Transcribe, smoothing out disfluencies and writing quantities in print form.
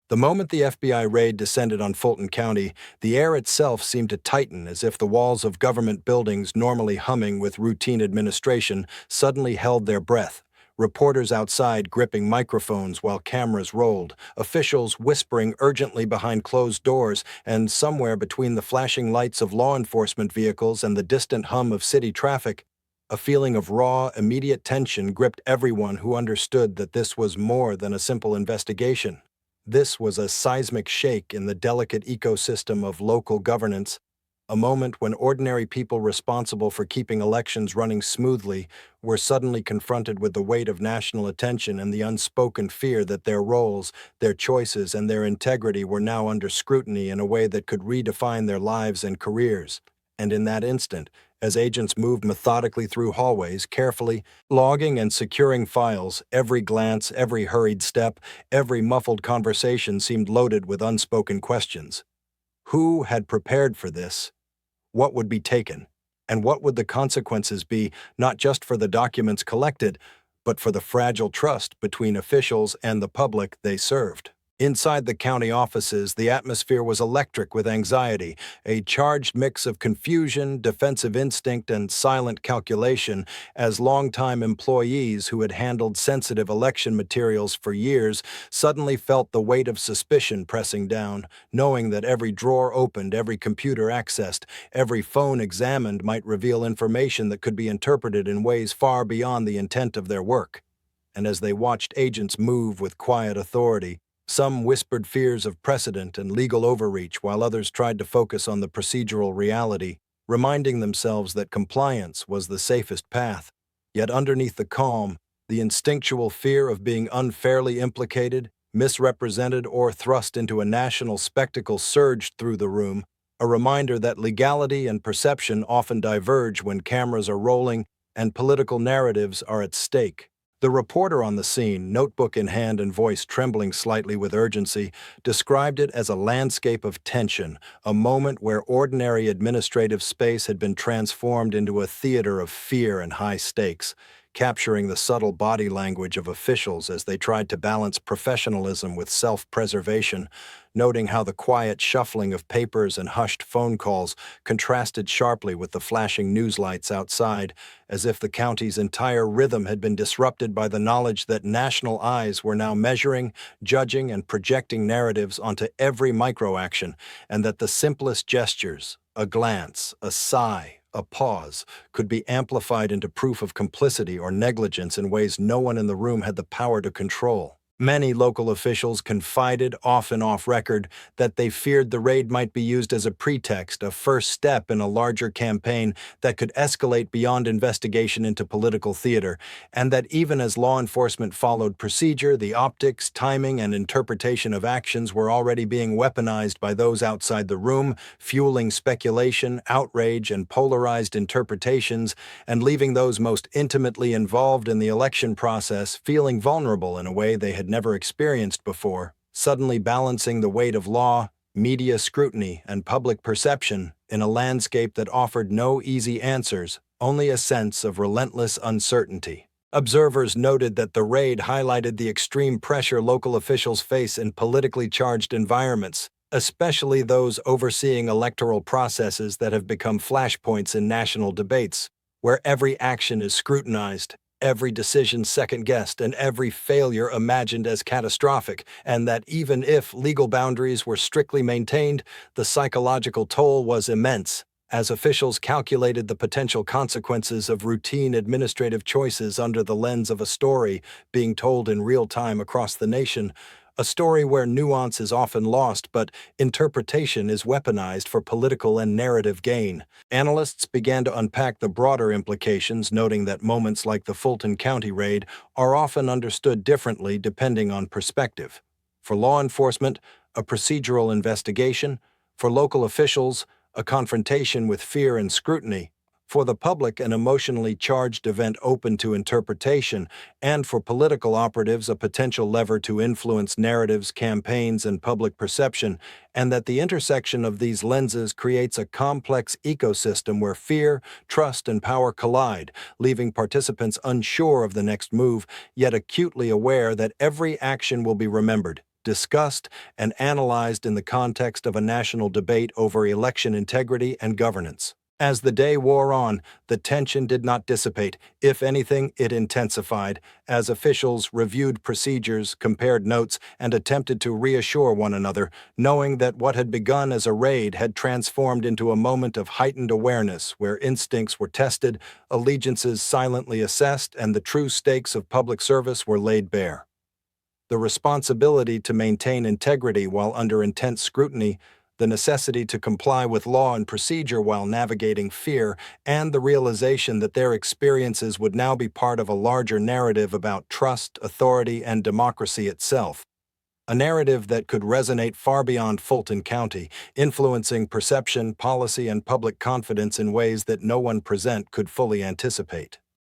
The moment the FBI raid descended on Fulton County, the air itself seemed to tighten as if the walls of government buildings, normally humming with routine administration, suddenly held their breath. Reporters outside gripping microphones while cameras rolled, officials whispering urgently behind closed doors, and somewhere between the flashing lights of law enforcement vehicles and the distant hum of city traffic, a feeling of raw, immediate tension gripped everyone who understood that this was more than a simple investigation. This was a seismic shake in the delicate ecosystem of local governance, a moment when ordinary people responsible for keeping elections running smoothly were suddenly confronted with the weight of national attention and the unspoken fear that their roles, their choices, and their integrity were now under scrutiny in a way that could redefine their lives and careers. And in that instant, as agents moved methodically through hallways, carefully logging and securing files, every glance, every hurried step, every muffled conversation seemed loaded with unspoken questions. Who had prepared for this? What would be taken? And what would the consequences be, not just for the documents collected, but for the fragile trust between officials and the public they served? Inside the county offices, the atmosphere was electric with anxiety, a charged mix of confusion, defensive instinct, and silent calculation, as longtime employees who had handled sensitive election materials for years suddenly felt the weight of suspicion pressing down, knowing that every drawer opened, every computer accessed, every phone examined might reveal information that could be interpreted in ways far beyond the intent of their work. And as they watched agents move with quiet authority, some whispered fears of precedent and legal overreach, while others tried to focus on the procedural reality, reminding themselves that compliance was the safest path. Yet underneath the calm, the instinctual fear of being unfairly implicated, misrepresented, or thrust into a national spectacle surged through the room, a reminder that legality and perception often diverge when cameras are rolling and political narratives are at stake. The reporter on the scene, notebook in hand and voice trembling slightly with urgency, described it as a landscape of tension, a moment where ordinary administrative space had been transformed into a theater of fear and high stakes, capturing the subtle body language of officials as they tried to balance professionalism with self-preservation, noting how the quiet shuffling of papers and hushed phone calls contrasted sharply with the flashing news lights outside, as if the county's entire rhythm had been disrupted by the knowledge that national eyes were now measuring, judging, and projecting narratives onto every microaction, and that the simplest gestures, a glance, a sigh, a pause, could be amplified into proof of complicity or negligence in ways no one in the room had the power to control. Many local officials confided, often off record, that they feared the raid might be used as a pretext, a first step in a larger campaign that could escalate beyond investigation into political theater, and that even as law enforcement followed procedure, the optics, timing, and interpretation of actions were already being weaponized by those outside the room, fueling speculation, outrage, and polarized interpretations, and leaving those most intimately involved in the election process feeling vulnerable in a way they had never experienced before, suddenly balancing the weight of law, media scrutiny, and public perception in a landscape that offered no easy answers, only a sense of relentless uncertainty. Observers noted that the raid highlighted the extreme pressure local officials face in politically charged environments, especially those overseeing electoral processes that have become flashpoints in national debates, where every action is scrutinized, every decision second-guessed, and every failure imagined as catastrophic, and that even if legal boundaries were strictly maintained, the psychological toll was immense, as officials calculated the potential consequences of routine administrative choices under the lens of a story being told in real time across the nation, a story where nuance is often lost but interpretation is weaponized for political and narrative gain. Analysts began to unpack the broader implications, noting that moments like the Fulton County raid are often understood differently depending on perspective. For law enforcement, a procedural investigation; for local officials, a confrontation with fear and scrutiny; for the public, an emotionally charged event open to interpretation; and for political operatives, a potential lever to influence narratives, campaigns, and public perception, and that the intersection of these lenses creates a complex ecosystem where fear, trust, and power collide, leaving participants unsure of the next move, yet acutely aware that every action will be remembered, discussed, and analyzed in the context of a national debate over election integrity and governance. As the day wore on, the tension did not dissipate. If anything, it intensified, as officials reviewed procedures, compared notes, and attempted to reassure one another, knowing that what had begun as a raid had transformed into a moment of heightened awareness where instincts were tested, allegiances silently assessed, and the true stakes of public service were laid bare. The responsibility to maintain integrity while under intense scrutiny, the necessity to comply with law and procedure while navigating fear, and the realization that their experiences would now be part of a larger narrative about trust, authority, and democracy itself. A narrative that could resonate far beyond Fulton County, influencing perception, policy, and public confidence in ways that no one present could fully anticipate.